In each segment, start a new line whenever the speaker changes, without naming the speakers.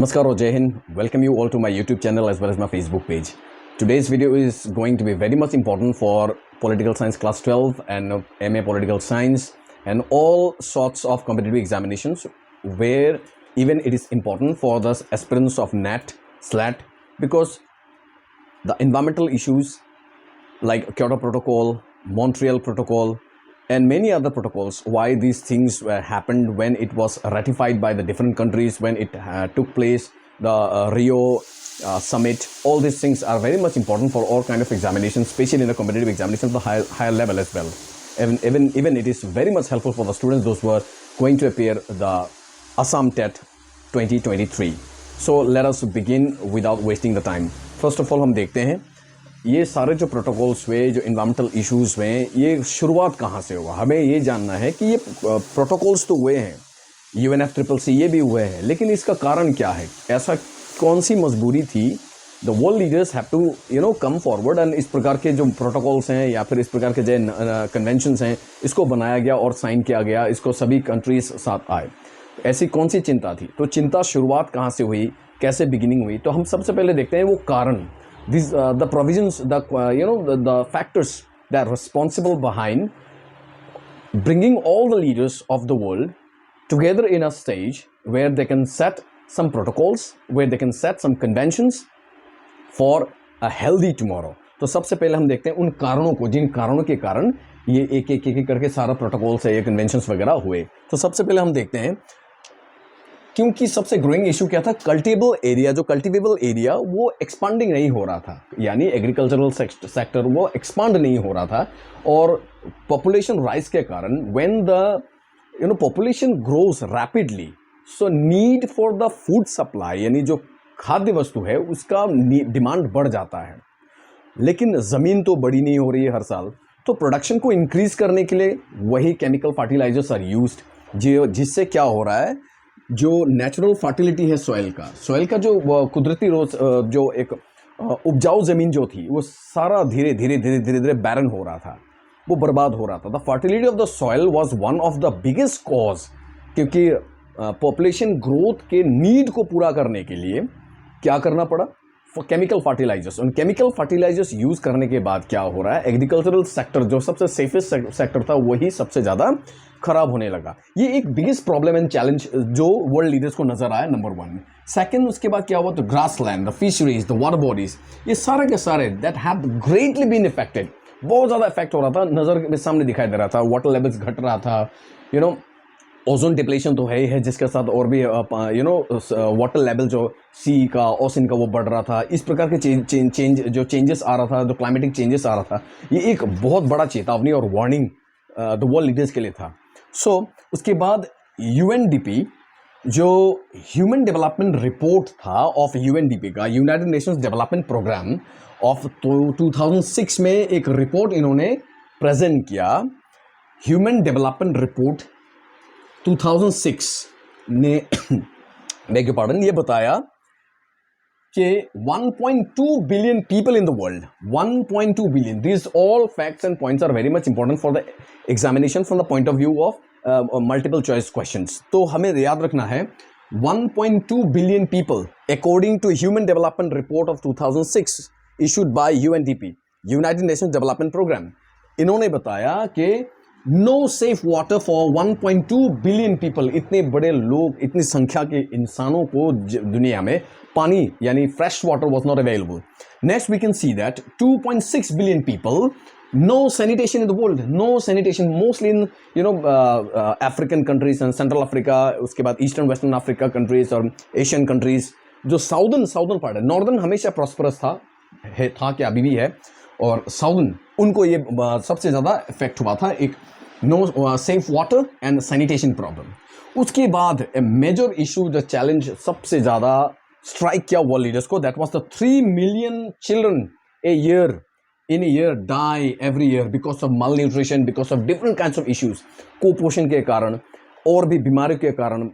Namaskar or Jai Hind. Welcome you all to my YouTube channel as well as my Facebook page. Today's video is going to be very much important for Political Science Class 12 and MA Political Science and all sorts of competitive examinations where even it is important for the aspirants of NAT, SLAT because the environmental issues like Kyoto Protocol, Montreal Protocol and many other protocols, why these things happened when it was ratified by the different countries, when it took place, the Rio summit, all these things are very much important for all kind of examinations, especially in the competitive examinations of the higher level as well. Even it is very much helpful for the students, those who are going to appear the Assam TET 2023. So let us begin without wasting the time. First of all, हम देखते हैं ये सारे जो protocols हुए, जो environmental issues हुए, ये शुरुआत कहाँ से हुआ। हमें ये जानना है कि ये प्रोटोकॉल्स तो हुए हैं, UNFCCC ये भी हुए हैं, लेकिन इसका कारण क्या है, ऐसा कौन सी मजबूरी थी। The world leaders have to come forward and इस प्रकार के जो प्रोटोकॉल्स हैं या फिर इस प्रकार के जो कन्वेंशंस हैं, इसको बनाया गया और साइन किया गया, इसको सभी कंट्रीज साथ आए। ऐसी कौन सी चिंता थी, तो चिंता शुरुआत कहाँ से हुई, कैसे बिगिनिंग हुई। तो हम सबसे पहले देखते हैं वो कारण, these the provisions, the factors that are responsible behind bringing all the leaders of the world together in a stage where they can set some protocols, where they can set some conventions for a healthy tomorrow. तो सबसे पहले हम देखते हैं उन कारणों को, जिन कारणों के कारण ये एक एक करके सारा प्रोटोकॉल्स है, ये कन्वेंशंस वगैरह हुए। तो सबसे पहले हम देखते हैं, क्योंकि सबसे ग्रोइंग इशू क्या था, कल्टिवेबल एरिया, जो कल्टिवेबल एरिया वो एक्सपांडिंग नहीं हो रहा था, यानी एग्रीकल्चरल सेक्टर वो एक्सपांड नहीं हो रहा था। और पॉपुलेशन राइज के कारण when the population grows rapidly, so need for the food supply, यानी जो खाद्य वस्तु है उसका डिमांड बढ़ जाता है, लेकिन ज़मीन तो बड़ी नहीं हो रही है हर साल। तो प्रोडक्शन को इंक्रीज करने के लिए वही केमिकल फर्टिलाइजर्स आर यूज्ड, जिससे क्या हो रहा है, जो नेचुरल फर्टिलिटी है सॉइल का जो कुदरती रोज जो एक उपजाऊ ज़मीन जो थी, वो सारा धीरे धीरे बैरन हो रहा था, वो बर्बाद हो रहा था। The fertility of the soil was one of the biggest cause, क्योंकि पॉपुलेशन ग्रोथ के नीड को पूरा करने के लिए क्या करना पड़ा, केमिकल फर्टिलाइजर्स। उन केमिकल फर्टिलाइजर्स यूज़ करने के बाद क्या हो रहा है, एग्रीकल्चरल सेक्टर जो सबसे सेफेस्ट सेक्टर था वही सबसे ज़्यादा खराब होने लगा। ये एक बिगेस्ट प्रॉब्लम एंड चैलेंज जो वर्ल्ड लीडर्स को नजर आया, नंबर 1। सेकंड, उसके बाद क्या हुआ, तो grass land, the fisheries, the water bodies, ये सारे के सारे that have greatly been affected, बहुत ज़्यादा इफेक्ट हो रहा था, नज़र के सामने दिखाई दे रहा था। वाटर लेवल्स घट रहा था, ओजोन डिप्लेशन तो है ही है, जिसके साथ और भी वाटर लेवल जो सी का, ओशन का, वो बढ़ रहा था। इस प्रकार के चेंजेस आ रहा था, जो क्लाइमेटिक चेंजेस आ रहा था, ये एक बहुत बड़ा चेतावनी और वार्निंग द वर्ल्ड लीडर्स के लिए था। सो उसके बाद UNDP, जो ह्यूमन डेवलपमेंट रिपोर्ट था ऑफ UNDP का, united nations development programme of 2006 में एक रिपोर्ट इन्होंने प्रेजेंट किया। ह्यूमन डेवलपमेंट रिपोर्ट 2006 ने बेग पार्डन, ये बताया कि 1.2 billion people in the world, 1.2 billion, this all facts and points are very much important for the examination from the point of view of multiple choice questions. तो हमें याद रखना है 1.2 billion people according to human development report of 2006 issued by UNDP, united nations development programme. इन्होंने बताया कि no safe water for 1.2 billion people, इतने बड़े लोग, इतनी संख्या के इंसानों को दुनिया में पानी यानी fresh water was not available. Next we can see that 2.6 billion people, no sanitation in the world, no sanitation, mostly in African countries and central Africa, उसके बाद ईस्टर्न वेस्टर्न अफ्रीका कंट्रीज और एशियन कंट्रीज। जो southern part है, northern हमेशा prosperous था क्या अभी भी है, और साउदर्न उनको ये सबसे ज़्यादा इफेक्ट हुआ था, एक no safe water and sanitation problem. उसके बाद a major issue, the challenge सबसे ज़्यादा स्ट्राइक किया वर्ल्ड लीडर्स को, that was the 3 million children in a year die every year because of malnutrition, because of different kinds of issues, कुपोषण के कारण और भी बीमारियों के कारण।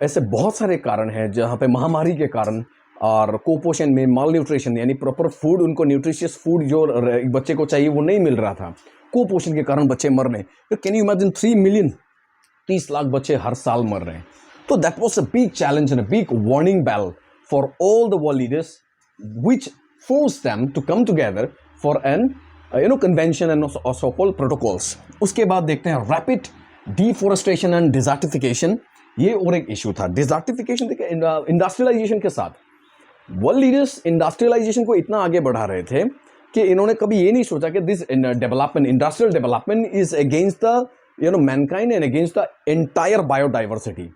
ऐसे बहुत सारे कारण हैं जहाँ पे महामारी के कारण और कुपोषण में, मालन्यूट्रिशन यानी प्रॉपर फूड, उनको न्यूट्रिशियस फूड जो बच्चे को चाहिए वो नहीं मिल रहा था, कुपोषण के कारण बच्चे मर रहे हैं। तो can you imagine 3 million, 30 lakh बच्चे हर साल मर रहे हैं। तो that was a big challenge and a big warning bell for all the world leaders which forced them to come together for an convention and also called protocols. उसके बाद देखते हैं रैपिड डिफोरेस्टेशन एंड डिजर्टिफिकेशन, ये और एक issue था. Desertification देखिए industrialisation के साथ वर्ल्ड लीडर्स इंडस्ट्रियलाइजेशन को इतना आगे बढ़ा रहे थे कि इन्होंने कभी ये नहीं सोचा कि this development, industrial development is against the Mankind and against the entire biodiversity.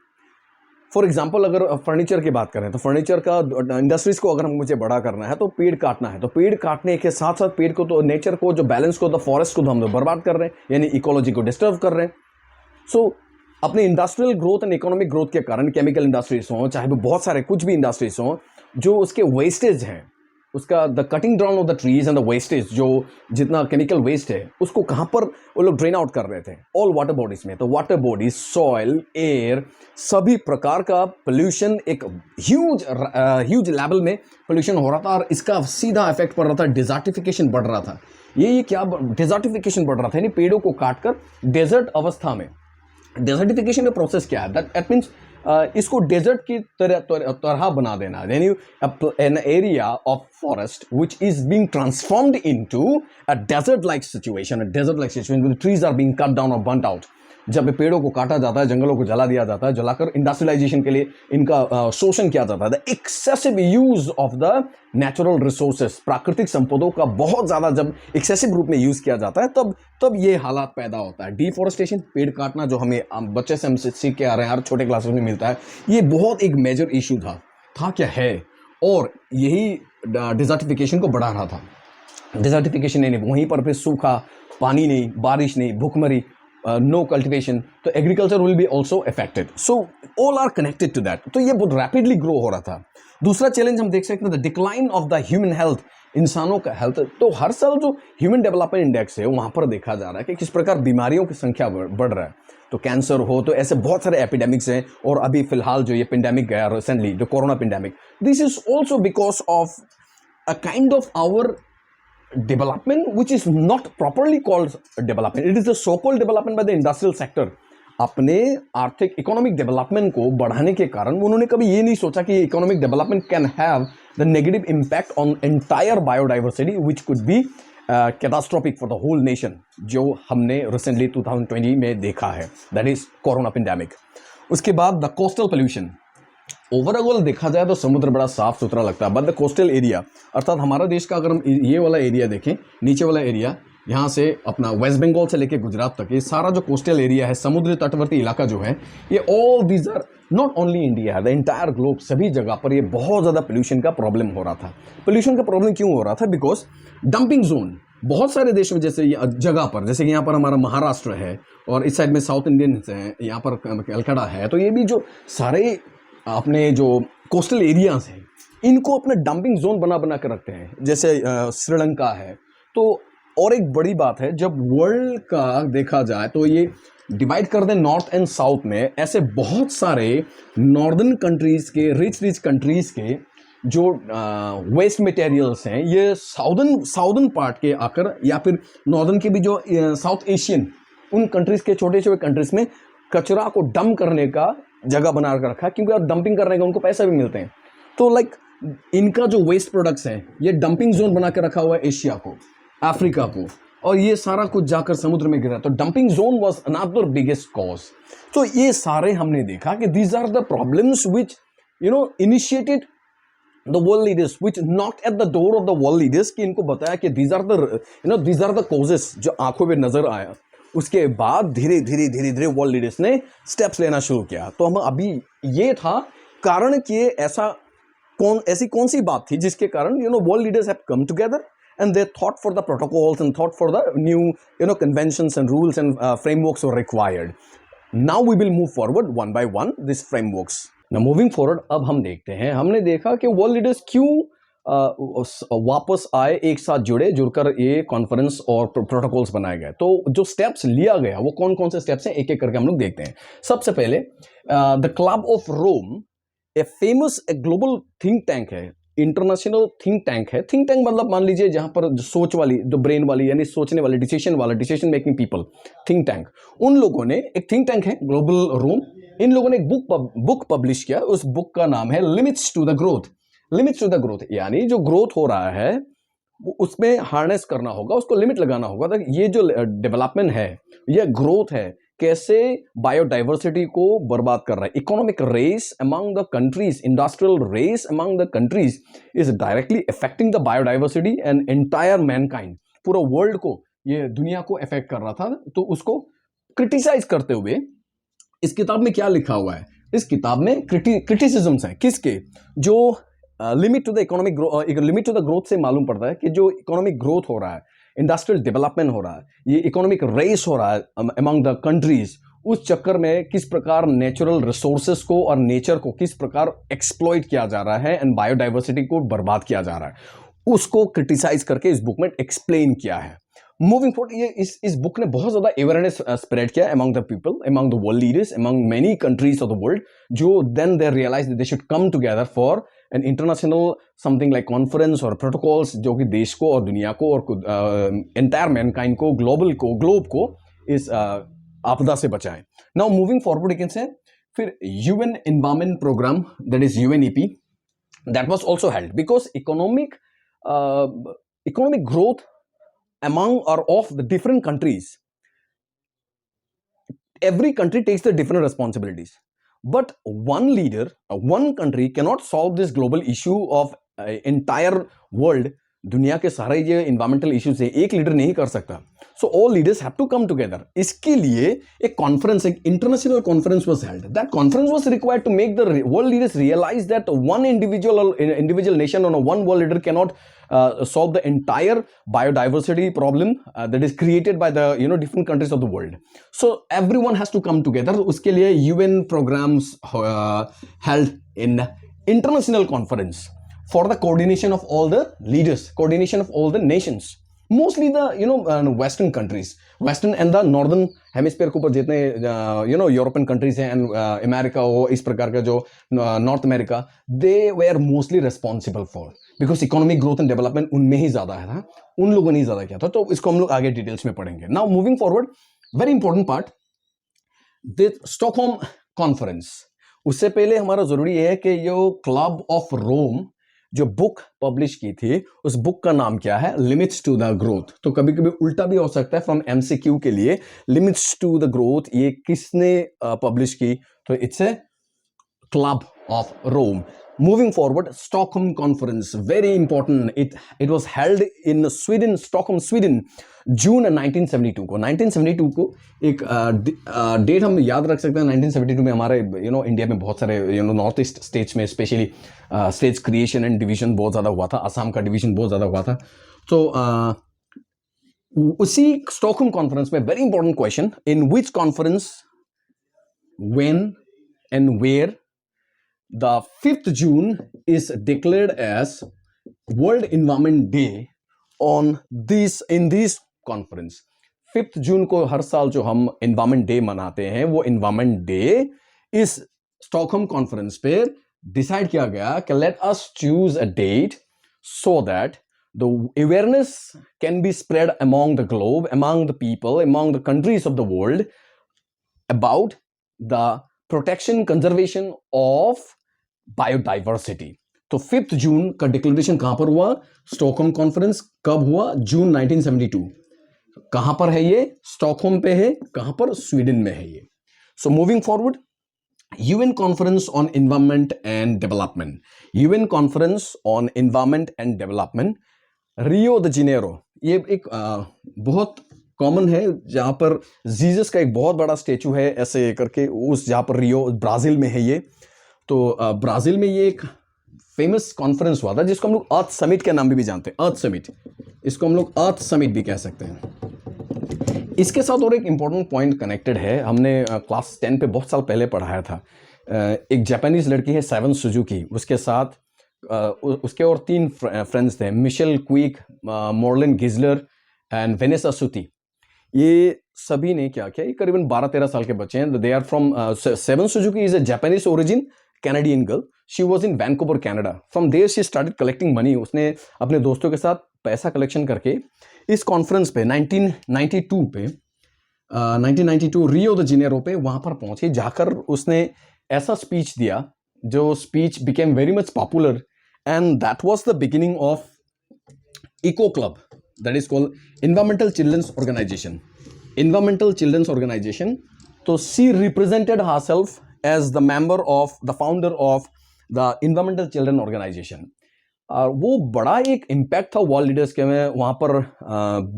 For example अगर फर्नीचर की बात करें तो फर्नीचर का इंडस्ट्रीज को अगर मुझे बड़ा करना है तो पेड़ काटना है, तो पेड़ काटने के साथ साथ पेड़ को तो नेचर को जो बैलेंस को, द फॉरेस्ट को तो हम लोग बर्बाद कर रहे हैं, यानी इकोलॉजी को डिस्टर्ब कर रहे हैं. सो अपने industrial growth and economic growth के कारण केमिकल इंडस्ट्रीज हों, चाहे वो बहुत सारे कुछ भी इंडस्ट्रीज हों, जो उसके वेस्टेज हैं, उसका the cutting down of the trees and the wastage, जो जितना केमिकल वेस्ट है उसको कहाँ पर वो लोग ड्रेन आउट कर रहे थे, ऑल वाटर बॉडीज में. तो वाटर बॉडीज, सॉइल, एयर, सभी प्रकार का पोल्यूशन, एक ह्यूज लेवल में पोल्यूशन हो रहा था और इसका सीधा इफेक्ट पड़ रहा था, डिजर्टिफिकेशन बढ़ रहा था. ये क्या डिजर्टिफिकेशन बढ़ रहा था, यानी पेड़ों को काटकर डेजर्ट अवस्था में. डेजर्टिफिकेशन का प्रोसेस क्या है, दैट मीन्स इसको डेजर्ट की तरह बना देना, यानी an area of forest which is being transformed into a desert like situation, trees are being cut down और बर्न्ट आउट. जब पेड़ों को काटा जाता है, जंगलों को जला दिया जाता है, जलाकर इंडस्ट्रियलाइजेशन के लिए इनका शोषण किया जाता है, the excessive use of the natural resources, प्राकृतिक संपदों का बहुत ज्यादा जब एक्सेसिव रूप में यूज किया जाता है तब ये हालात पैदा होता है. डिफोरेस्टेशन, पेड़ काटना, जो हमें बच्चे से हम सीख के आ रहे हैं, हर छोटे क्लासेस में मिलता है, ये बहुत एक मेजर इशू था क्या है, और यही डिजर्टिफिकेशन को बढ़ा रहा था. डिजर्टिफिकेशन नहीं, वहीं पर फिर सूखा, पानी नहीं, बारिश नहीं, भूखमरी, no cultivation, तो agriculture will be also affected. So all are connected to that. तो ये बहुत rapidly grow हो रहा था. दूसरा चैलेंज हम देख सकते हैं, the decline of the human health, इंसानों का हेल्थ. तो हर साल जो ह्यूमन डेवलपमेंट इंडेक्स है वहाँ पर देखा जा रहा है कि किस प्रकार बीमारियों की संख्या बढ़ रहा है. तो कैंसर हो, तो ऐसे बहुत सारे एपिडेमिक्स हैं, और अभी फिलहाल जो ये पेंडेमिक गया रिसेंटली, जो corona pandemic, this is also because of a kind of our development which is not properly called development. It is the so-called development by the industrial sector. अपने आर्थिक इकोनॉमिक डेवलपमेंट को बढ़ाने के कारण उन्होंने कभी ये नहीं सोचा कि economic development can have the negative impact on entire biodiversity which could be catastrophic for the whole nation, जो हमने रिसेंटली 2020 में देखा है, दैट इज कोरोना पेंडेमिक. उसके बाद द कोस्टल पोल्यूशन. ओवरऑल देखा जाए तो समुद्र बड़ा साफ सुथरा लगता है, बट द कोस्टल एरिया, अर्थात हमारा देश का अगर हम ये वाला एरिया देखें, नीचे वाला एरिया, यहाँ से अपना वेस्ट बंगाल से लेकर गुजरात तक, ये सारा जो कोस्टल एरिया है, समुद्र तटवर्ती इलाका जो है, ये all these are not only India, the entire globe, सभी जगह पर ये बहुत ज़्यादा पोल्यूशन का प्रॉब्लम हो रहा था. पोल्यूशन का प्रॉब्लम क्यों हो रहा था? बिकॉज डंपिंग जोन बहुत सारे देशों में, जैसे जगह पर, जैसे कि यहाँ पर हमारा महाराष्ट्र है, और इस साइड में साउथ इंडियन है, यहाँ पर कलकत्ता है, तो ये भी जो सारे अपने जो कोस्टल एरियाज हैं, इनको अपने डंपिंग जोन बना कर रखते हैं, जैसे श्रीलंका है. तो और एक बड़ी बात है, जब वर्ल्ड का देखा जाए तो ये डिवाइड कर दें नॉर्थ एंड साउथ में, ऐसे बहुत सारे नॉर्दर्न कंट्रीज के, रिच कंट्रीज के जो वेस्ट मटेरियल्स हैं, ये साउदर्न पार्ट के आकर, या फिर नॉर्दर्न के भी जो साउथ एशियन उन कंट्रीज के छोटे छोटे कंट्रीज में कचरा को डंप करने का जगह बना कर रखा है, क्योंकि अब डंपिंग करने का उनको पैसा भी मिलते हैं. तो लाइक इनका जो वेस्ट प्रोडक्ट्स हैं, ये डंपिंग जोन बना कर रखा हुआ है एशिया को, अफ्रीका को, और ये सारा कुछ जाकर समुद्र में गिरा. तो dumping zone was another biggest cause. तो ये सारे हमने देखा कि these are the problems which initiated the world leaders, which not at the door of the world leaders, कि इनको बताया कि दीज आर द कॉजेस जो आंखों में नजर आया. उसके बाद धीरे धीरे वर्ल्ड लीडर्स ने स्टेप्स लेना शुरू किया. तो हम अभी ये था कारण कि ऐसी कौन सी बात थी जिसके कारण world leaders have come together and they thought for the protocols and thought for the new conventions and rules and frameworks were required. Now we will move forward one by one these frameworks. Now moving forward, अब हम देखते हैं, हमने देखा कि world leaders क्यों वापस आए, एक साथ जुड़कर ये कॉन्फ्रेंस और प्रोटोकॉल्स बनाए गए. तो जो स्टेप्स लिया गया वो कौन कौन से स्टेप्स हैं, एक एक करके हम लोग देखते हैं. सबसे पहले the club of Rome, a famous global think tank है, इंटरनेशनल थिंक टैंक है। थिंक टैंक मतलब मान लीजिए जहां पर जो सोच वाली, जो ब्रेन वाली, यानी सोचने वाले, decision making people, think tank, उन लोगों ने एक थिंक टैंक है ग्लोबल रूम, इन लोगों ने एक बुक पब्लिश किया। उस बुक का नाम है limits to the growth. Limits to the growth यानी जो ग्रोथ हो रहा है उसमें हार्नेस करना होगा, उसको लिमिट लगाना होगा। तो ये जो डेवलपमेंट है, ये ग्रोथ है, कैसे बायोडाइवर्सिटी को बर्बाद कर रहा है। Economic race among the countries, industrial race among the countries is directly affecting the biodiversity and entire mankind. पूरा वर्ल्ड को, ये दुनिया को अफेक्ट कर रहा था। तो उसको क्रिटिसाइज करते हुए इस किताब में क्या लिखा हुआ है, इस किताब में क्रिटिसिज्म्स हैं किसके, जो limit to the economic growth, limit to the growth से मालूम पड़ता है कि जो इकोनॉमिक ग्रोथ हो रहा है, इंडस्ट्रियल डेवलपमेंट हो रहा है, ये इकोनॉमिक रेस हो रहा है अमंग द कंट्रीज, उस चक्कर में किस प्रकार नेचुरल रिसोर्सेस को और नेचर को किस प्रकार एक्सप्लॉइट किया जा रहा है एंड बायोडाइवर्सिटी को बर्बाद किया जा रहा है, उसको क्रिटिसाइज करके इस बुक में एक्सप्लेन किया है। मूविंग फॉरवर्ड, ये इस बुक ने बहुत ज्यादा अवेयरनेस स्प्रेड किया among the people, among the world leaders, among many countries of the world, जो then they realise they should come together for an international something like conference और protocols, जो कि देश को और दुनिया को और एंटायर मैनकाइंड को, ग्लोब को इस आपदा से बचाएं। Now moving forward, can say फिर UN environment programme, that is UNEP, that was also held because economic growth among or of the different countries, every country takes the different responsibilities, but one leader, one country cannot solve this global issue of entire world। दुनिया के सारे ये environmental issues है एक leader नहीं कर सकता। So all leaders have to come together. इसके लिए एक कॉन्फ्रेंस, एक international conference was held. That conference was required to make the world leaders realise that one individual nation और one world leader cannot solve the entire biodiversity problem that is created by the different countries of the world. So everyone has to come together. उसके लिए UN programs held in international conference for the coordination of all the leaders, coordination of all the nations, mostly the western countries, western and the northern hemisphere के ऊपर जितने European countries हैं and America हो, इस प्रकार का जो North America, they were mostly responsible for, because economic growth and development उनमें ही ज्यादा है था, उन लोगों ने ही ज्यादा किया था। तो इसको हम लोग आगे डिटेल्स में पढ़ेंगे। Now moving forward, very important part, the Stockholm conference. उससे पहले हमारा जरूरी है कि जो क्लब ऑफ रोम जो बुक पब्लिश की थी, उस बुक का नाम क्या है, लिमिट्स टू द ग्रोथ। तो कभी कभी उल्टा भी हो सकता है फ्रॉम एमसीक्यू के लिए, लिमिट्स टू द ग्रोथ ये किसने पब्लिश की, तो it's a club of Rome. Moving forward, Stockholm Conference, very important. It was held in Sweden, Stockholm, Sweden, June 1972 को। 1972 को एक डेट हम याद रख सकते हैं। 1972 में हमारे इंडिया में बहुत सारे नॉर्थ ईस्ट स्टेट्स में specially states creation and division बहुत ज़्यादा हुआ था। असम का डिवीजन बहुत ज़्यादा हुआ था। तो उसी स्टॉकहोम कॉन्फ्रेंस में very important question, in which conference, when and where the 5th June is declared as World Environment Day on in this conference। 5th June को हर साल जो हम Environment Day मनाते हैं, वो Environment Day इस Stockholm Conference पे डिसाइड किया गया कि let us choose a date so that the awareness can be spread among the globe, among the people, among the countries of the world about the protection, conservation of biodiversity. तो 5th जून का declaration कहां पर हुआ, Stockholm conference कब हुआ, जून 1972। कहां पर है ये, स्टॉकहोम पे है, कहां पर, स्वीडन में है ये। So moving forward, UN conference on environment and development, UN conference on environment and development, Rio de Janeiro. ये एक बहुत कॉमन है, जहां पर जीसस का एक बहुत बड़ा स्टेचू है ऐसे करके, उस जहां पर रियो, ब्राजील में है ये। तो ब्राजील में ये एक फेमस कॉन्फ्रेंस हुआ था जिसको हम लोग अर्थ समिट के नाम भी जानते हैं। अर्थ समिट, इसको हम लोग अर्थ समिट भी कह सकते हैं। इसके साथ और एक इंपॉर्टेंट पॉइंट कनेक्टेड है, हमने क्लास 10 पे बहुत साल पहले पढ़ाया था। एक जापानीज लड़की है सेवन सुजुकी, उसके साथ उसके और 3 फ्रेंड्स थे, Michel quick, Murlen गिजलर and Vanessa सुती। ये सभी ने क्या किया, ये करीबन 12-13 साल के बच्चे हैं। They are from seven Suzuki is a Japanese origin, Canadian girl. She was in Vancouver Canada. From there she started collecting money. उसने अपने दोस्तों के साथ पैसा कलेक्शन करके इस कॉन्फ्रेंस पे 1992 रियो द जेनेरो पे वहां पर पहुंची. जाकर उसने ऐसा स्पीच दिया जो speech became very much popular, and that was the beginning of eco club, that is called environmental children's organization. Environmental children's organization. तो she represented herself as the member of the founder of the environmental children organization. वो बड़ा एक impact था world leaders के में. वहाँ पर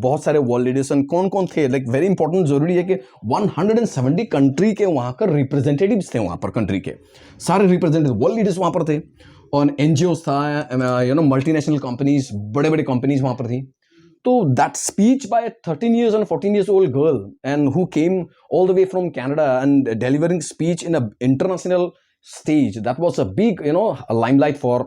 बहुत सारे वर्ल्ड लीडर्स कौन कौन थे, लाइक वेरी इंपॉर्टेंट, जरूरी है कि 170 कंट्री के वहाँ का रिप्रेजेंटेटिव्स थे. वहाँ पर कंट्री के सारे रिप्रेजेंटेटिव वर्ल्ड लीडर्स वहाँ पर थे. और एनजीओ था, मल्टीनेशनल कंपनीज, बड़े बड़े कंपनीज वहाँ पर थी. तो that speech bye 13 years and 14 years old girl and who came all the way from Canada and delivering speech in a international stage, that was a big a limelight for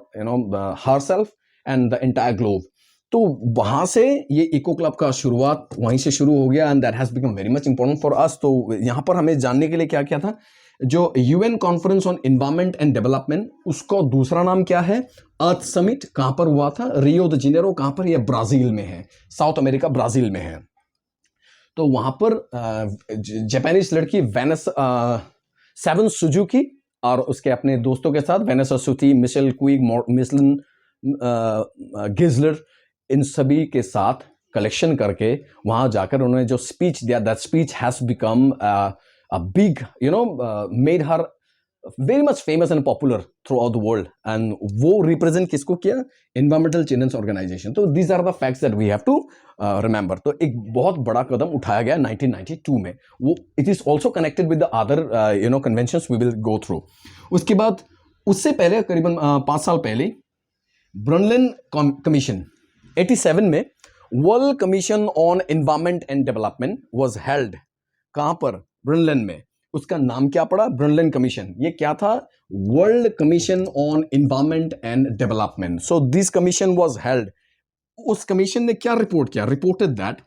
herself and the entire globe. तो वहां से ये eco club का शुरुआत वहीं से शुरू हो गया, and that has become very much important for us. तो यहाँ पर हमें जानने के लिए क्या क्या था, जो UN conference on environment and development, उसका दूसरा नाम क्या है, अर्थ समिट. कहां पर हुआ था, रियो द जेनेरो. कहां पर, यह ब्राजील में है, साउथ अमेरिका, ब्राजील में है. तो वहां पर जापानीज लड़की सेवन सुजुकी और उसके अपने दोस्तों के साथ वेनेसा सुथी, मिशेल क्विग, मिसलिन गिजलर, इन सभी के साथ कलेक्शन करके वहां जाकर उन्होंने जो स्पीच दिया, that speech has become a big, made her very much famous and popular throughout the world. And वो represent किसको किया, environmental children's organization. तो these are the facts that we have to remember. तो एक बहुत बड़ा कदम उठाया गया 1992 में. वो it is also connected with the other conventions we will go through. उसके बाद उससे पहले करीबन 5 साल पहले ब्रनलिन कमीशन 87 में world commission on environment and development was held. कहां पर, ब्रनलिन में. उसका नाम क्या पड़ा, ब्रनलिन कमीशन. ये क्या था, world commission on environment and development. So this commission was held. उस कमीशन ने क्या रिपोर्ट किया, reported that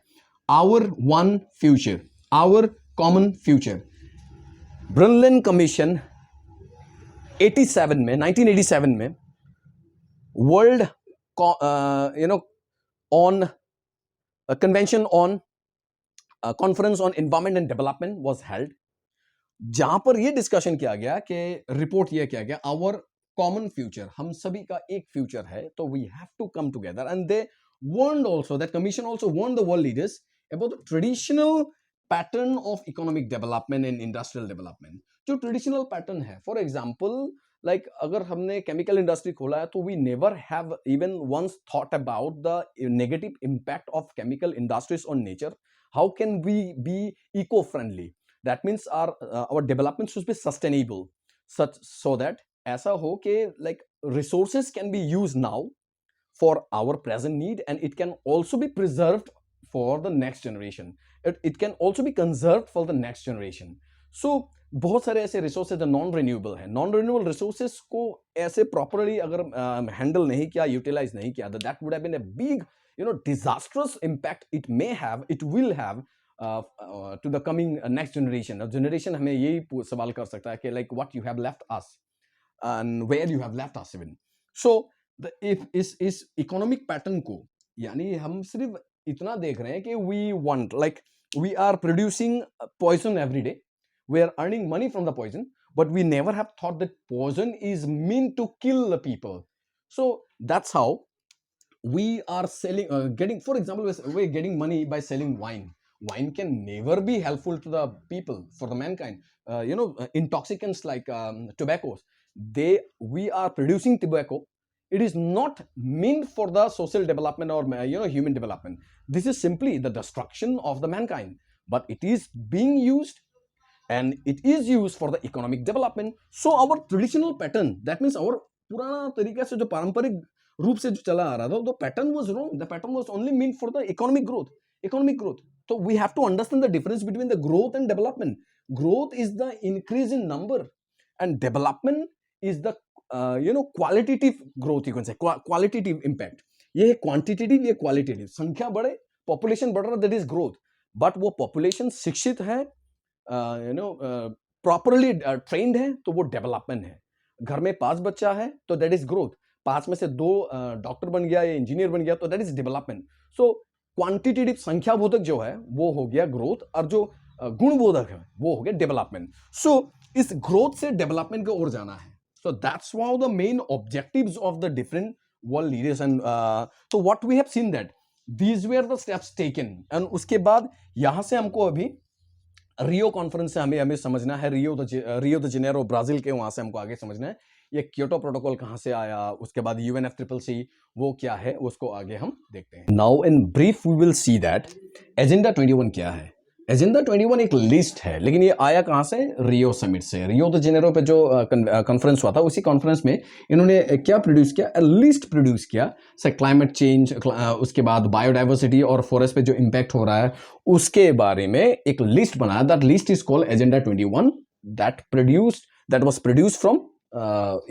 our one future, our common future. Brundtland commission 1987 में world on convention on conference on environment and development was held, जहां पर यह discussion किया गया कि रिपोर्ट यह किया गया, आवर कॉमन फ्यूचर, हम सभी का एक फ्यूचर है, तो we have to come together. And they warned also, that commission also warned the world leaders about the traditional pattern of economic development and industrial development. जो traditional pattern है, for example, like अगर हमने chemical industry खोला है, तो we never have even once thought about the negative impact of chemical industries on nature. How can we be eco-friendly? That means our development should be sustainable, such so that ऐसा हो कि like resources can be used now for our present need, and it can also be preserved for the next generation. It can also be conserved for the next generation. So बहुत सारे ऐसे resources non renewable हैं. Non renewable resources को ऐसे properly अगर handle नहीं किया, utilize नहीं किया, that would have been a big disastrous impact it will have to the coming next generation. Generation हमें यही सवाल कर सकता है कि like what you have left us and where you have left us even. So इस economic pattern को, यानी हम सिर्फ इतना देख रहे हैं कि we want, like we are producing poison every day, we are earning money from the poison, but we never have thought that poison is meant to kill the people. So that's how we are selling, getting, for example, we're getting money by selling wine. Wine can never be helpful to the people, for the mankind. Intoxicants like tobaccos, we are producing tobacco. It is not meant for the social development or human development. This is simply the destruction of the mankind, but it is being used, and it is used for the economic development. So our traditional pattern, that means our पुराना तरीका से जो पारंपरिक रूप से जो चला आ रहा था, the pattern was wrong. The pattern was only meant for the economic growth. So we have to understand the difference between the growth and development. Growth is the increase in number, and development is the qualitative growth, you can say, qualitative impact. ये है quantitative, ये qualitative. संख्या बढ़े, population बढ़ रहा, that is growth. But वो population शिक्षित है, properly trained है, तो वो development है. घर में 5 बच्चा है तो दैट इज ग्रोथ, 5 में से 2 डॉक्टर बन गया या इंजीनियर बन गया तो that is development. So quantitative संख्याबोधक जो है वो हो गया ग्रोथ, और जो गुणबोधक है वो हो गया डेवलपमेंट। सो इस ग्रोथ से डेवलपमेंट की ओर जाना है। So that's wow the main objectives of the different world leaders, and so what we have seen that these were the steps taken। And उसके बाद यहां से हमको अभी रियो कॉन्फ्रेंस से हमें समझना है, रियो द जेनेरो ब्राजील के, वहां से हमको आगे समझना है ये क्योटो प्रोटोकॉल कहां से आया, उसके बाद UNFCCC वो क्या है, उसको आगे हम देखते हैं। Now in brief we will see that agenda 21 क्या है। एजेंडा 21 एक लिस्ट है, लेकिन ये आया कहां से, रियो समिट से। रियो द जेनेरो पे जो कॉन्फ्रेंस हुआ था, उसी कॉन्फ्रेंस में इन्होंने क्या प्रोड्यूस किया, लिस्ट प्रोड्यूस किया से क्लाइमेट चेंज, उसके बाद बायोडाइवर्सिटी और फॉरेस्ट पे जो इम्पैक्ट हो रहा है उसके बारे में एक लिस्ट बनाया। That list is called agenda 21 that was produced from,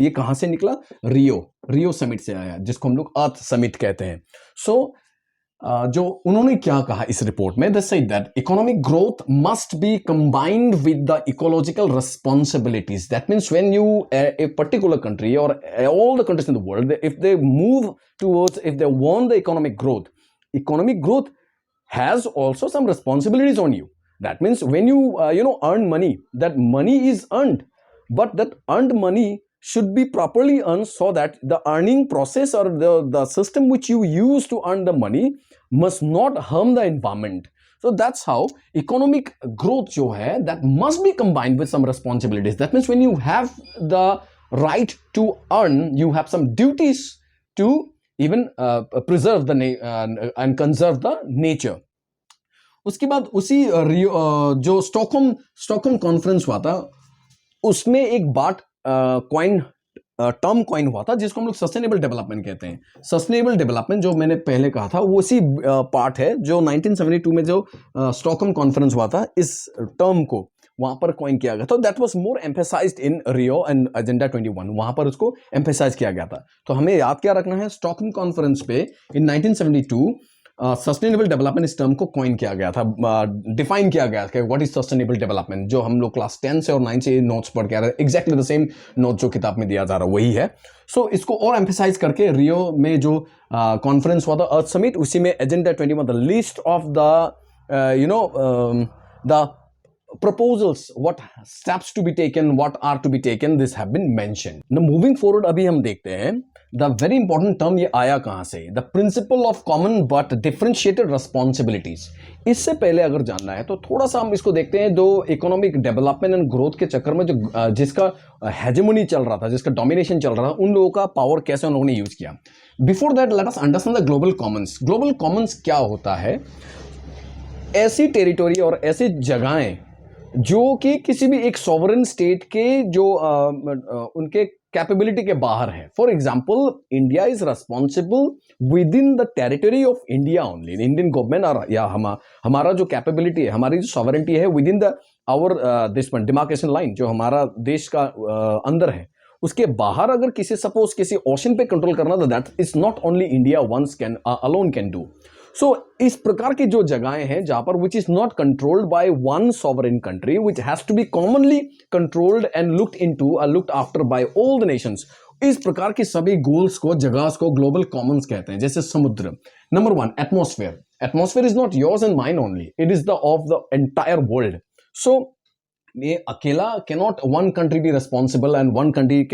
ये कहां से निकला, रियो समिट से आया, जिसको हम लोग अर्थ समिट कहते हैं। सो जो उन्होंने क्या कहा इस रिपोर्ट में, they said that economic growth must be combined with the ecological responsibilities. That means when you a particular country और all the countries in the world, if they move towards, if they want the economic growth has also some responsibilities on you. That means when you earn money, that money is earned, but that earned money should be properly earned so that the earning process or the system which you use to earn the money must not harm the environment. So that's how economic growth jo hai, that must be combined with some responsibilities. That means when you have the right to earn, you have some duties to even preserve the and conserve the nature. उसके बाद उसी जो Stockholm conference हुआ था, उसमें एक बात term coin हुआ था जिसको हम लोग सस्टेनेबल डेवलपमेंट कहते हैं। सस्टेनेबल डेवलपमेंट जो मैंने पहले कहा था वो उसी पार्ट है जो 1972 में जो स्टॉकहोम कॉन्फ्रेंस हुआ था, इस टर्म को वहां पर कॉइन किया गया था। That was more emphasised in Rio and agenda 21, वहां पर उसको एम्फेसाइज किया गया था। तो हमें याद क्या रखना है, स्टॉकहोम कॉन्फ्रेंस पे इन 1972 सस्टेनेबल डेवलपमेंट इस टर्म को कॉइन किया गया था, डिफाइन किया गया कि व्हाट इज सस्टेनेबल डेवलपमेंट, जो हम लोग क्लास 10 से और 9 से नोट्स पढ़ के आ रहे हैं, एग्जैक्टली द सेम नोट जो किताब में दिया जा रहा है वही है। सो इसको और एम्फेसाइज करके रियो में जो कॉन्फ्रेंस हुआ था अर्थ समिट, उसी में agenda 21 the list of the proposals, what steps to be taken, what are to be taken, this have been mentioned. Now moving forward, अभी हम देखते हैं the very important term ये आया कहाँ से, the principle of common but differentiated responsibilities। इससे पहले अगर जानना है तो थोड़ा सा हम इसको देखते हैं। दो इकोनॉमिक डेवलपमेंट एंड ग्रोथ के चक्कर में जो जिसका हेजेमोनी चल रहा था, जिसका डोमिनेशन चल रहा था, उन लोगों का पावर कैसे उन लोगों ने यूज किया। Before that let us understand the global Commons. Global Commons क्या होता है, ऐसी टेरिटोरी और ऐसी जगहें जो कि किसी भी एक सॉवरेन स्टेट के जो उनके कैपेबिलिटी के बाहर है। For example, India is responsible with in the territory of India only, Indian government और या हमारा जो कैपेबिलिटी है, हमारी जो सॉवरेंटी है within the our this demarcation line, जो हमारा देश का अंदर है, उसके बाहर अगर किसी सपोज किसी ओशन पे कंट्रोल करना, तो that is not only India once can alone can do. So इस प्रकार की जो जगहें हैं जहां पर which is not controlled by one sovereign country, which has to be commonly controlled and looked after by all the nations, इस प्रकार की सभी गोल्स को, जगह को ग्लोबल कॉमन्स कहते हैं। जैसे समुद्र, number 1 atmosphere. Atmosphere is not yours and mine only, it is the of the entire world. So ये अकेला cannot one country be responsible and one country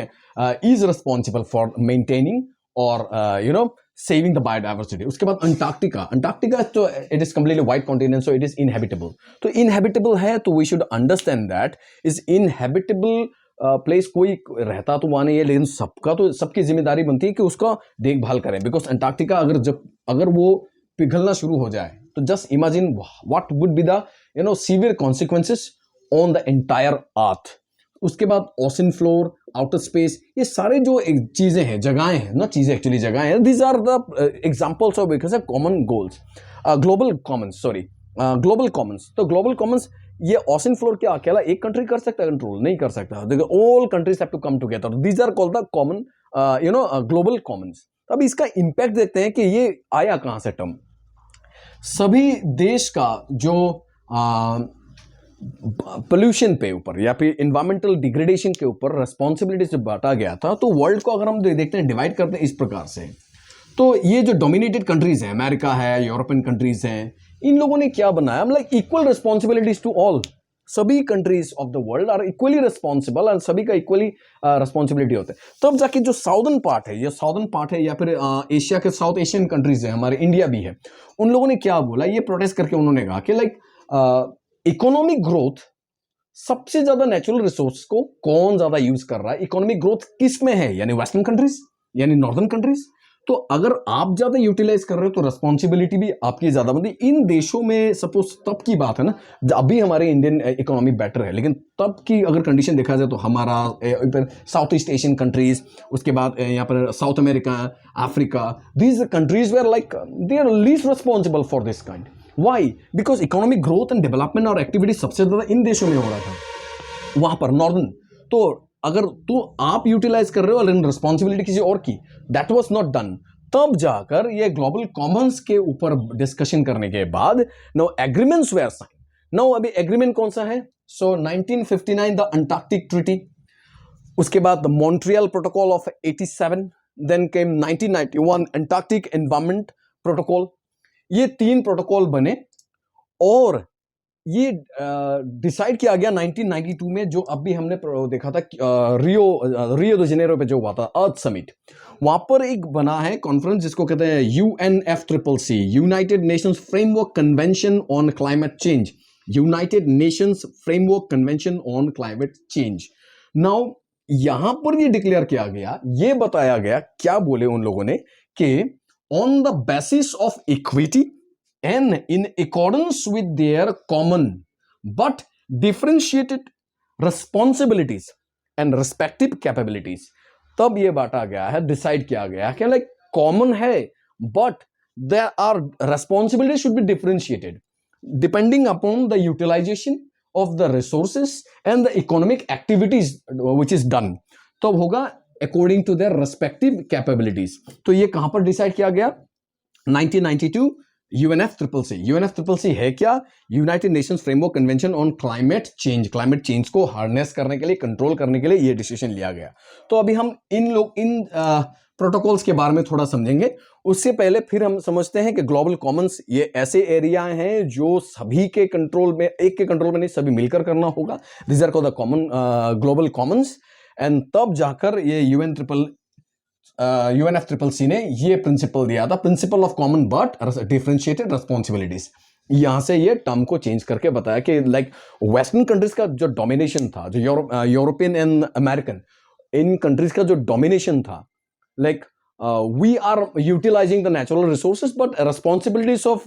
is responsible for maintaining or saving the biodiversity. उसके बाद Antarctica तो it is completely white continent, so it is inhabitable. तो inhabitable है तो we should understand that is inhabitable place कोई रहता तो वहां नहीं है, लेकिन सबकी जिम्मेदारी बनती है कि उसका देखभाल करें। बिकॉज अंटार्कटिका अगर वो पिघलना शुरू हो जाए तो just imagine what would be the severe consequences on the entire earth. उसके बाद ओशन फ्लोर, आउटर स्पेस, ये सारे जो चीजें हैं, जगहें हैं ना, चीजें एक्चुअली जगहें हैं, these are the examples of because common goals. Global commons, तो ग्लोबल कॉमन्स ये ओशन फ्लोर क्या अकेला एक कंट्री कर सकता है कंट्रोल? नहीं कर सकता। All countries have to come together, these are called the common global commons. अब इसका इंपैक्ट देखते हैं कि ये आया कहां से टर्म। सभी देश का जो पोल्यूशन पे ऊपर या फिर इन्वायरमेंटल डिग्रेडेशन के ऊपर रिस्पॉन्सिबिलिटी से बांटा गया था। तो वर्ल्ड को अगर हम देखते हैं, डिवाइड करते हैं इस प्रकार से, तो ये जो डोमिनेटेड कंट्रीज हैं, अमेरिका है, यूरोपियन कंट्रीज हैं, इन लोगों ने क्या बनाया, मतलब इक्वल रिस्पॉन्सिबिलिटीज टू ऑल। सभी countries of the world are equally responsible और सभी का इक्वली रिस्पॉन्सिबिलिटी होता है। तब जाके जो साउदर्न पार्ट है, या फिर एशिया के साउथ एशियन कंट्रीज है, हमारे इंडिया भी है, उन लोगों ने क्या बोला, ये प्रोटेस्ट करके उन्होंने कहा कि लाइक इकोनॉमिक ग्रोथ, सबसे ज्यादा नेचुरल रिसोर्स को कौन ज्यादा यूज कर रहा है, इकोनॉमिक ग्रोथ किस में है, यानी वेस्टर्न कंट्रीज यानी नॉर्दर्न कंट्रीज। तो अगर आप ज्यादा यूटिलाइज कर रहे हो तो रिस्पॉन्सिबिलिटी भी आपकी ज्यादा बनती है। इन देशों में सपोज तब की बात है ना, अभी हमारे इंडियन इकोनॉमी बेटर है, लेकिन तब की अगर कंडीशन देखा जाए तो हमारा साउथ ईस्ट एशियन कंट्रीज, उसके बाद यहाँ पर South America, Africa, these countries were like they are least responsible for this kind. Why? Because economic growth and development और एक्टिविटी सबसे ज्यादा इन देशों में हो रहा था, वहां पर नॉर्दर्न। तो अगर तो आप यूटिलाइज कर रहे हो लेकिन रिस्पॉन्सिबिलिटी किसी और की, दैट वाज नॉट डन। तब जाकर ये ग्लोबल कॉमन्स के ऊपर डिस्कशन करने के बाद no agreements were sign. No अभी एग्रीमेंट कौन सा है? सो 1959 द अंटार्कटिक ट्रीटी, उसके बाद the Montreal protocol of 87, then came 1991 Antarctic environment protocol. ये 3 प्रोटोकॉल बने और ये डिसाइड किया गया 1992 में, जो अभी हमने देखा था रियो द जेनेरो पे जो हुआ था अर्थ समिट, वहां पर एक बना है कॉन्फ्रेंस जिसको कहते हैं UNFCCC, United Nations framework convention on climate change, United Nations framework convention on climate change. Now यहां पर ये डिक्लेयर किया गया, ये बताया गया, क्या बोले उन लोगों ने कि on the basis of equity and in accordance with their common but differentiated responsibilities and respective capabilities। तब ये बांटा गया है, डिसाइड किया गया कि लाइक कॉमन है but there are responsibilities should be differentiated depending upon the utilization of the resources and the economic activities which is done। तब होगा according to their respective capabilities। तो ये कहां पर डिसाइड किया गया? 1992 UNFCCC है क्या? United Nations framework convention on climate change. Climate change को हार्नेस करने के लिए, कंट्रोल करने के लिए ये डिसीजन लिया गया। तो अभी हम इन प्रोटोकॉल्स के बारे में थोड़ा समझेंगे। उससे पहले फिर हम समझते हैं कि ग्लोबल कॉमन्स ये ऐसे एरिया हैं जो सभी के कंट्रोल में, एक के कंट्रोल में नहीं, सभी मिलकर करना होगा। This are called the common global commons. And तब जाकर ये UNFCCC ने ये प्रिंसिपल दिया था, principle of common but differentiated responsibilities. यहां से ये टर्म को चेंज करके बताया कि लाइक वेस्टर्न कंट्रीज का जो डोमिनेशन था, जो यूरोपियन एंड अमेरिकन, इन कंट्रीज का जो डोमिनेशन था, like we are utilizing the natural resources but responsibilities of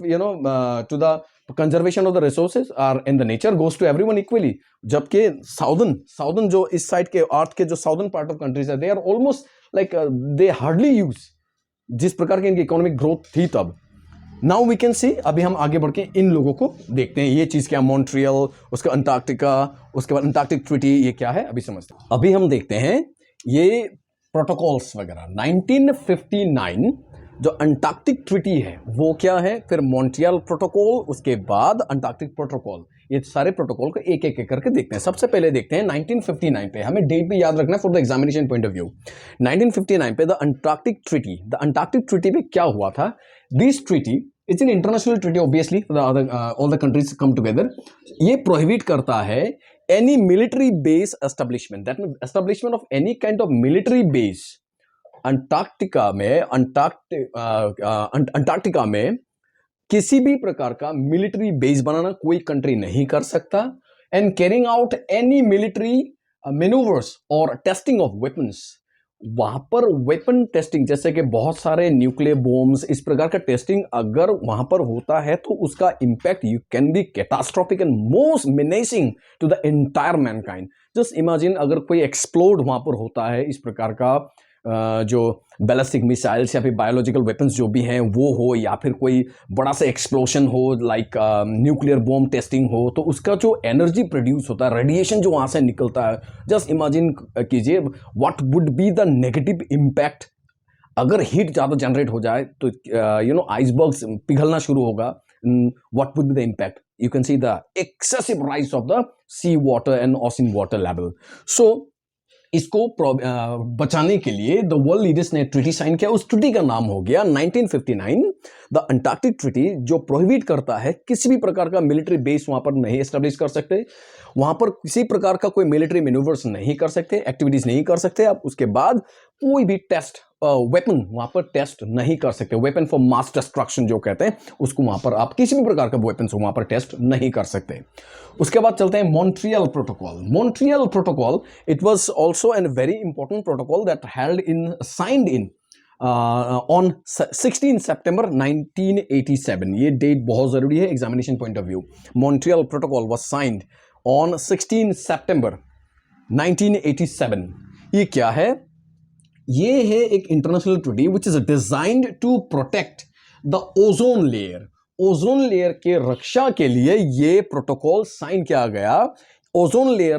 to the conservation of the resources are in the nature goes to everyone equally. जबकि southern जो इस side के अर्थ के जो साउदर्न पार्ट ऑफ कंट्रीज है, they are almost like they hardly use, जिस प्रकार की इनकी इकोनॉमिक ग्रोथ थी तब। नाउ वी कैन सी, अभी हम आगे बढ़ के इन लोगों को देखते हैं, ये चीज क्या, मॉन्ट्रियल, उसका अंटार्कटिका, उसके बाद अंटार्कटिक ट्रीटी, ये क्या है अभी समझते हैं। अभी हम देखते हैं ये प्रोटोकॉल्स वगैरह। 1959 जो अंटार्कटिक ट्रीटी है वो क्या है, फिर मॉन्ट्रियल प्रोटोकॉल, उसके बाद अंटार्कटिक प्रोटोकॉल, ये सारे प्रोटोकॉल को एक एक करके देखते हैं। सबसे पहले देखते हैं 1959 पे, हमें डेट भी याद रखना है for the examination point of view. 1959 पे द अंटार्कटिक ट्रीटी पे क्या हुआ था? This treaty it's an international treaty, obviously all the countries come together. ये प्रोहिबिट करता है any military base establishment, that mean establishment of any kind of military base Antarctica में किसी भी प्रकार का मिलिट्री बेस बनाना कोई कंट्री नहीं कर सकता। And carrying out any military manoeuvres और टेस्टिंग ऑफ वेपन्स, वहां पर वेपन टेस्टिंग, जैसे कि बहुत सारे न्यूक्लियर बॉम्ब्स, इस प्रकार का टेस्टिंग अगर वहां पर होता है तो उसका impact you can be catastrophic and most menacing to the entire mankind. Just imagine अगर कोई एक्सप्लोड वहां पर होता है, इस प्रकार का जो बैलिस्टिक मिसाइल्स या फिर बायोलॉजिकल वेपन्स जो भी हैं वो हो, या फिर कोई बड़ा सा एक्सप्लोशन हो, लाइक न्यूक्लियर बॉम्ब टेस्टिंग हो, तो उसका जो एनर्जी प्रोड्यूस होता है, रेडिएशन जो वहाँ से निकलता है, जस्ट इमेजिन कीजिए what would be the negative impact. अगर हीट ज़्यादा जनरेट हो जाए तो आइसबर्ग्स पिघलना शुरू होगा, what would be the impact? You can see the excessive rise of the sea water and ocean water level. So इसको बचाने के लिए द वर्ल्ड लीडर्स ने ट्रीटी साइन किया. उस ट्रीटी का नाम हो गया 1959 द अंटार्कटिक ट्रीटी, जो प्रोहिबिट करता है किसी भी प्रकार का मिलिट्री बेस वहां पर नहीं एस्टेब्लिश कर सकते, वहां पर किसी प्रकार का कोई मिलिट्री मैन्यूवर्स नहीं कर सकते, एक्टिविटीज नहीं कर सकते आप. उसके बाद कोई भी टेस्ट वेपन वहां पर टेस्ट नहीं कर सकते. वेपन फॉर मास डिस्ट्रक्शन जो कहते हैं उसको वहां पर आप किसी भी प्रकार का वेपन वहां पर टेस्ट नहीं कर सकते. उसके बाद चलते हैं Montreal protocol. Montreal protocol, it was also an very important protocol that held in signed in on 16 September 1987. ये डेट बहुत जरूरी है examination point of view. Montreal protocol was signed on 16 September 1987. ये क्या है? ये है एक international treaty which is designed to protect the ozone layer. Ozone layer के रक्षा के लिए ये प्रोटोकॉल साइन किया गया. ओजोन लेयर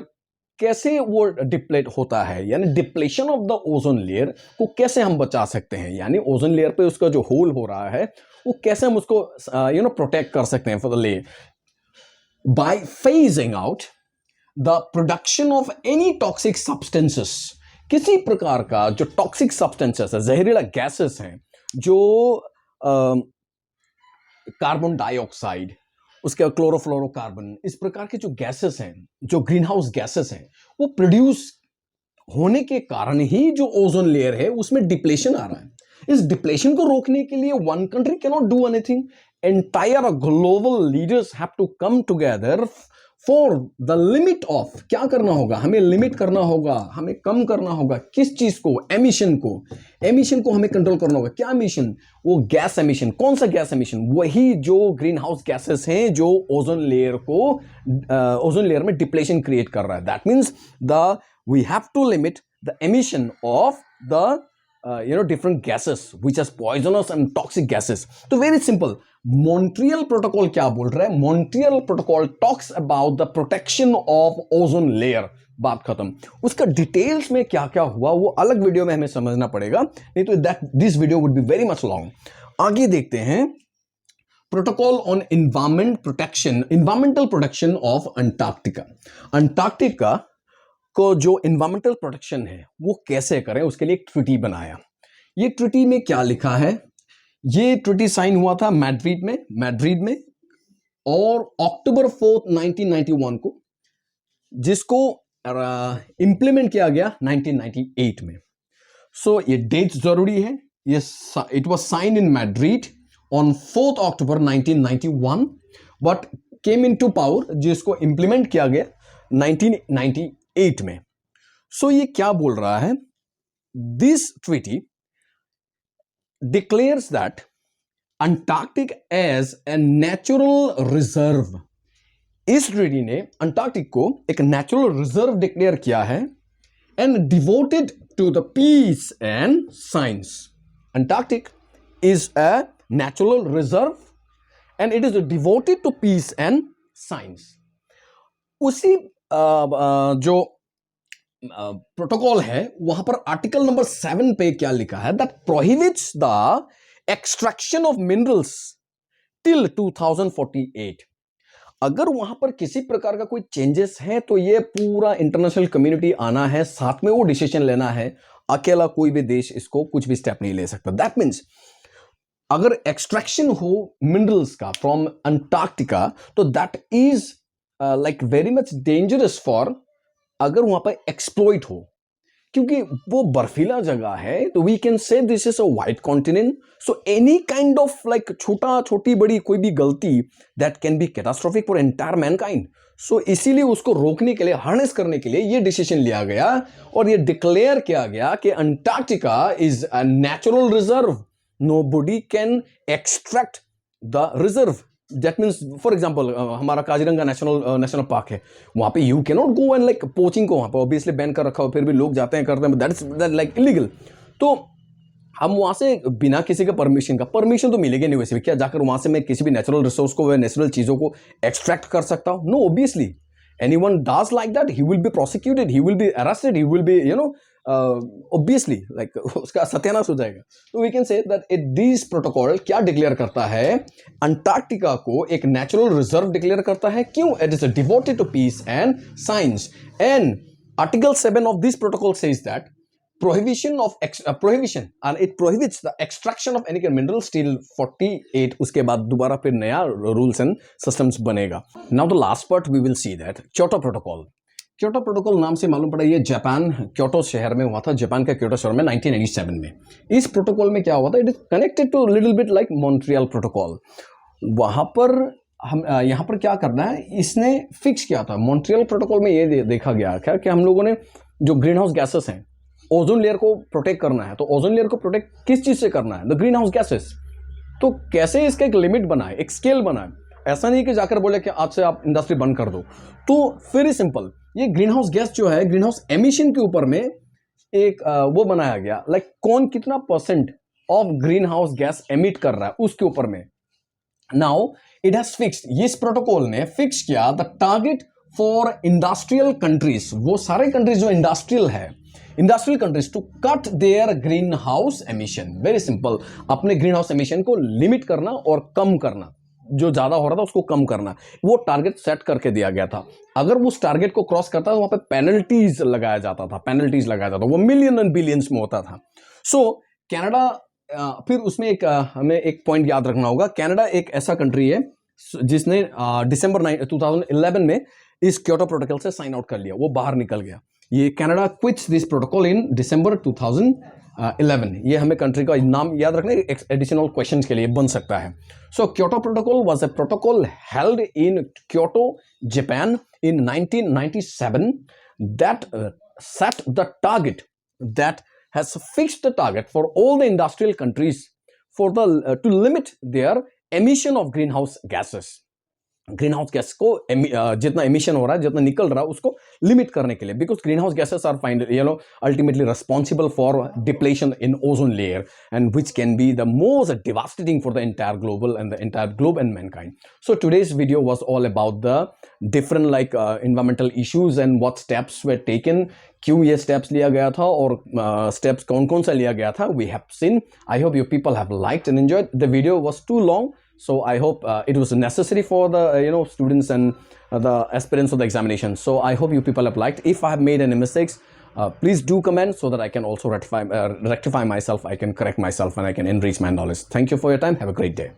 कैसे वो डिप्लेट होता है, यानी depletion of the ozone layer को कैसे हम बचा सकते हैं, यानी ओजोन लेयर पे उसका जो होल हो रहा है वो कैसे हम उसको प्रोटेक्ट कर सकते हैं for the layer, by phasing out the production of any toxic substances. किसी प्रकार का जो टॉक्सिक सब्सटेंसेस है, जहरीला गैसेस हैं, जो कार्बन डाइऑक्साइड, उसके क्लोरोफ्लोरोकार्बन, इस प्रकार के जो गैसेस हैं, जो ग्रीन हाउस गैसेस हैं, वो प्रोड्यूस होने के कारण ही जो ओजोन लेयर है उसमें डिप्लेशन आ रहा है. इस डिप्लेशन को रोकने के लिए one country can not do anything. Entire global leaders have to come together for the limit of. क्या करना होगा? हमें लिमिट करना होगा, हमें कम करना होगा. किस चीज को? एमिशन को. एमिशन को हमें कंट्रोल करना होगा. क्या एमिशन? वो गैस एमिशन. कौन सा गैस एमिशन? वही जो ग्रीन हाउस गैसेस हैं जो ओजोन लेयर को ओजोन लेयर में डिप्लेशन क्रिएट कर रहा है. That means we have to limit the emission of the different gases which are poisonous and toxic gases. तो very simple. मॉन्ट्रियल प्रोटोकॉल क्या बोल रहा है? Montreal protocol talks about the protection of ozone layer. बात खत्म. उसका details में क्या क्या हुआ वो अलग वीडियो में हमें समझना पड़ेगा, नहीं तो this video would be very much long. आगे देखते हैं protocol on environmental protection of Antarctica. Antarctica को जो इन्वायरमेंटल प्रोटेक्शन है वो कैसे करें, उसके लिए एक ट्रीटी बनाया. ये ट्रीटी में क्या लिखा है? ये ट्रीटी साइन हुआ था मैड्रिड में और अक्टूबर 4, 1991 को, जिसको इंप्लीमेंट किया गया 1998 में. सो ये डेट जरूरी है. ये it was sign in Madrid on 4 October 1991 but came into power, जिसको इंप्लीमेंट किया गया 1998 में. सो ये क्या बोल रहा है? This treaty declares that Antarctic as a natural reserve. इस ट्रीटी ने अंटार्कटिक को एक नेचुरल रिजर्व डिक्लेयर किया है and devoted to the peace and science. Antarctic is a natural reserve and it is devoted to peace and science. उसी जो protocol है वहां पर आर्टिकल नंबर 7 पे क्या लिखा है? That prohibits the extraction of minerals till 2048. अगर वहां पर किसी प्रकार का कोई चेंजेस है तो ये पूरा इंटरनेशनल कम्युनिटी आना है, साथ में वो डिसीजन लेना है. अकेला कोई भी देश इसको कुछ भी स्टेप नहीं ले सकता. दैट मीन्स अगर एक्सट्रैक्शन हो मिनरल्स का फ्रॉम अंटार्कटिका तो that is like very much dangerous for, अगर वहां पर एक्सप्लॉइट हो, क्योंकि वो बर्फीला जगह है. तो we can say this is a white continent. So any kind of like छोटी बड़ी कोई भी गलती that can be catastrophic for entire mankind. So इसीलिए उसको रोकने के लिए, हार्नेस करने के लिए ये डिसीजन लिया गया और ये डिक्लेयर किया गया कि Antarctica is a natural reserve. Nobody can extract the reserve. That means for example हमारा काजीरंगा नेशनल पार्क है, वहां पे you can not go and like poaching को वहां पे ऑब्वियसली बैन कर रखा हो, फिर भी लोग जाते हैं करते हैं, दैट इज लाइक इलीगल. तो हम वहां से बिना किसी का परमिशन तो मिलेगी नहीं. वैसे भी क्या जाकर वहां से मैं किसी भी नेचुरल रिसोर्स को, नेचुरल चीजों को एक्सट्रैक्ट कर सकता हूं? No, obviously anyone does like that, he will be prosecuted, he will be arrested, he will be obviously like उसका सत्यानाश हो जाएगा. तो we can say that this protocol क्या डिक्लेयर करता है, अंटार्कटिका को एक नेचुरल रिजर्व डिक्लेयर करता है. क्यों? It is devoted to peace and science. And article 7 of this protocol says that prohibition and it prohibits the extraction of any kind of mineral. Till 48 उसके बाद दोबारा फिर नया rules and systems बनेगा. Now the last part we will see that Kyoto protocol. Kyoto protocol नाम से मालूम पड़ा ये जापान क्योटो शहर में हुआ था, जापान का क्योटो शहर में 1997 में. इस प्रोटोकॉल में क्या हुआ था? It is connected to little bit like Montreal protocol. वहां पर हम यहाँ पर क्या करना है, इसने फिक्स किया था. मॉन्ट्रियल प्रोटोकॉल में ये देखा गया क्या कि हम लोगों ने जो ग्रीन हाउस गैसेस हैं, ओजोन लेयर को प्रोटेक्ट करना है. तो ओजोन लेयर को प्रोटेक्ट किस चीज से करना है? The green house gases. तो कैसे इसका एक लिमिट बनाए, एक स्केल बनाए. ऐसा नहीं कि जाकर बोले कि आज से आप इंडस्ट्री बंद कर दो. तो वेरी सिंपल, ये ग्रीन हाउस गैस जो है, ग्रीन हाउस एमिशन के ऊपर में एक वो बनाया गया, लाइक कौन कितना percent of green house gas emit कर रहा है उसके ऊपर में. नाउ इट हैज फिक्स्ड, इस प्रोटोकॉल ने फिक्स किया the target for industrial countries. वो सारे कंट्रीज जो इंडस्ट्रियल है, industrial countries to cut their green house emission. Very simple, अपने ग्रीन हाउस एमिशन को लिमिट करना और कम करना, जो ज्यादा हो रहा था उसको कम करना. वो टारगेट सेट करके दिया गया था. अगर वो उस टारगेट को क्रॉस करता था, वहां पे पेनल्टीज लगाया जाता था. वो मिलियन एंड बिलियंस में होता था. सो कनाडा, फिर उसमें एक हमें एक पॉइंट याद रखना होगा. कनाडा एक ऐसा कंट्री है जिसने दिसंबर 2011 में इस क्योटो प्रोटोकॉल से साइन आउट कर लिया, वो बाहर निकल गया. ये Canada quits this protocol in December 2011. ये हमें कंट्री का नाम याद रखना, एडिशनल क्वेश्चंस के लिए बन सकता है. So Kyoto protocol was a protocol held in Kyoto, Japan in 1997 that set the target, that has fixed the target for all the industrial countries for the to limit their emission of greenhouse gases. Green house gas को जितना emission हो रहा है, जितना निकल रहा है, उसको लिमिट करने के लिए. Because green house gases are ultimately responsible for depletion in ozone layer and which can be the most devastating for the entire global and the entire globe and mankind. So today's video was all about the different like environmental issues and what steps were taken, क्यों ये steps लिया गया था और steps कौन कौन सा लिया गया था. We have seen. I hope you people have liked and enjoyed. The video was too long, so I hope it was necessary for the students and the aspirants of the examination. So I hope you people have liked. If I have made any mistakes, please do comment so that I can also rectify myself. I can correct myself and I can enrich my knowledge. Thank you for your time. Have a great day.